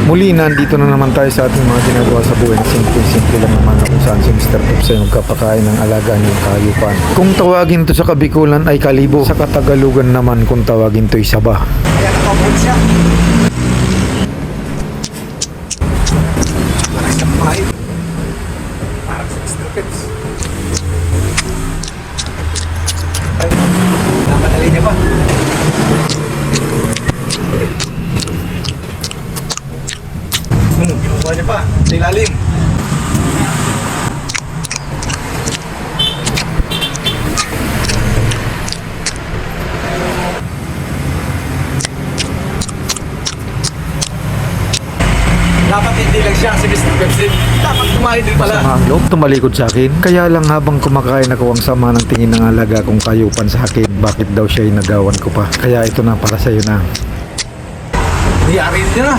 Muli, nandito na naman tayo sa ating mga ginagawa sa buhay. Simple lang naman na kung saan si Mr. Tupsay magkapakain ng alaga niyang kahayupan. Kung tawagin to sa Kabikulan ay kalibo. Sa Katagalugan naman kung tawagin to ay saba. Kaya nakapun siya. Parang sa kumain. Parang sa Mr. Pips. Ay, namadali niya pa. Kinukuha niya pa. Sa ilalim. Dapat hindi lang siya si Mr. Pepsi. Dapat kumain din pala. Sama ang loob tumalikod sa akin. Kaya lang habang kumakain ako ang sama ng tingin ng alaga kong kayupan sa akin. Bakit daw siya ay nagawan ko pa? Kaya ito na para sa'yo na. Niyari niya na.